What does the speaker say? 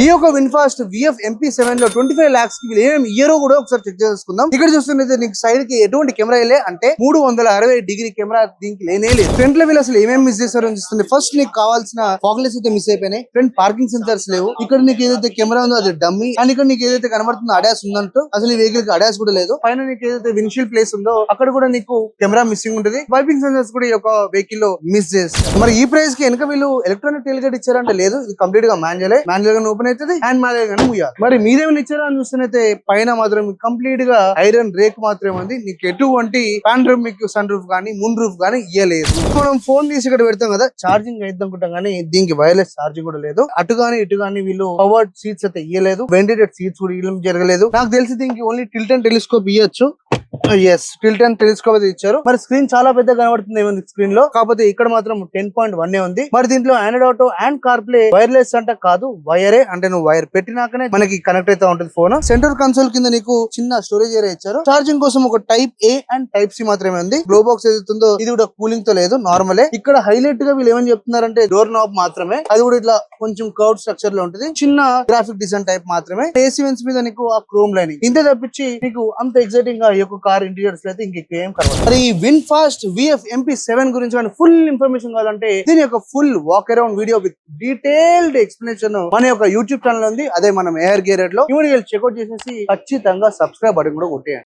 ఈ యొక్క VinFast VF MP7 లో 25 lakhs కి ఏమేమి ఇయరో కూడా ఒకసారి చెక్ చేసుకుందాం. ఇక్కడ చూస్తున్నది నీకు సైడ్ కి ఎటువంటి కెమెరా లే, అంటే 360 కెమెరా దీనికి లేనే లేదు. ఫ్రంట్ లో వీళ్ళు అసలు ఏమేమి మిస్ చేశారో చూస్తుంది. ఫస్ట్ నీకు కావాల్సిన ఫాగ్లెస్ అయితే మిస్ అయిపోయినాయి. ఫ్రంట్ పార్కింగ్ సెన్సర్స్ లేవు. ఇక్కడ నీకు ఏదైతే కెమెరా ఉందో అది డమ్మీ. అండ్ ఇక్కడ నీకు ఏదైతే కనబడుతుందో అడాస్ ఉందంటూ అసలు ఈ వెహికల్ కి అడాస్ కూడా లేదు. పైన నీకు ఏదైతే విన్షీల్డ్ ప్లేస్ ఉందో అక్కడ కూడా నీకు కెమెరా మిస్సింగ్ ఉంటుంది. వైపింగ్ సెన్సర్స్ కూడా ఈ యొక్క వెహికల్ లో మిస్ చేస్తారు. మరి ఈ ప్రైస్ కి వెనక వీళ్ళు ఎలక్ట్రానిక్ టెయిల్ గేట్ ఇచ్చారంటే లేదు, ఇది కంప్లీట్ గా మాన్యువల్ గా ఓపెన్ అవుతుంది. హ్యాండ్ మాన్యువల్ గానే ముయ్యాలి. మరి మీరేమైనా ఇచ్చారా అని చూస్తున్నైతే పైన మాత్రం కంప్లీట్ గా ఐరన్ రేక్ మాత్రమే ఉంది. నీకు ఎటువంటి పాండ్రమిక్ సన్ రూఫ్ గానీ మూన్ రూఫ్ గానీ ఇయ్యలేదు. మనం ఫోన్ తీసి ఇక్కడ పెడతాం కదా, ఛార్జింగ్ అయితే అనుకుంటాం కానీ దీనికి వైర్లెస్ ఛార్జింగ్ కూడా లేదు. అటు గానీ ఇటు గానీ వీళ్ళు పవర్డ్ సీట్స్ అయితే ఇయ్యలేదు. వెంటిలేటెడ్ సీట్స్ కూడా ఇవ్వడం జరగలేదు. నాకు తెలిసి దీనికి ఓన్లీ టిల్ట్ అండ్ టెలిస్కోప్ ఇయ్యొచ్చు. ఎస్, టిల్ట్ అండ్ టెలిస్కోప్ అయితే ఇచ్చారు. మరి స్క్రీన్ చాలా పెద్దగా కనబడుతుంది ఏముంది స్క్రీన్ లో, కాకపోతే ఇక్కడ మాత్రం 10.1 ఉంది. మరి దీంట్లో Android auto and car play wireless అంటే కాదు, వైరే. అంటే నువ్వు వైర్ పెట్టినాకనే మనకి కనెక్ట్ అయితే ఉంటుంది ఫోన్. సెంటర్ కన్సోల్ కింద నీకు చిన్న స్టోరేజ్ ఏరియా ఇచ్చారు. ఛార్జింగ్ కోసం ఒక type A and type C మాత్రమే ఉంది. గ్లో బాక్స్ ఏదైతుందో ఇది కూడా కూలింగ్ తో లేదు, నార్మలే. ఇక్కడ హైలైట్ గా వీళ్ళు ఏమని చెప్తున్నారంటే డోర్ నాబ్ మాత్రమే, అది కూడా ఇట్లా కొంచెం కర్వ్ స్ట్రక్చర్ లో ఉంటుంది. చిన్న గ్రాఫిక్ డిజైన్ టైప్ మాత్రమే. ఏసీ వెన్స్ మీద నీకు ఆ క్రోమ్ లైనింగ్ ఇంతే తప్పించి నీకు అంత ఎక్సైటింగ్ గా ఈ యొక్క కార్ ఇంటీరియర్స్ అయితే ఇంకేం కనబడదు. మరి ఈ విన్ఫాస్ట్ VF MP7 గురించి ఫుల్ ఇన్ఫర్మేషన్ కావాలంటే దీని యొక్క full walk around video with detailed explanation మన యొక్క యూట్యూబ్ ఛానల్ ఉంది. అదే మనం ఎయిర్ గేరెడ్ లో ఇవన్నీ చెక్అౌట్ చేసేసి ఖచ్చితంగా సబ్స్క్రైబ్ బటన్ కూడా కొట్టేయండి.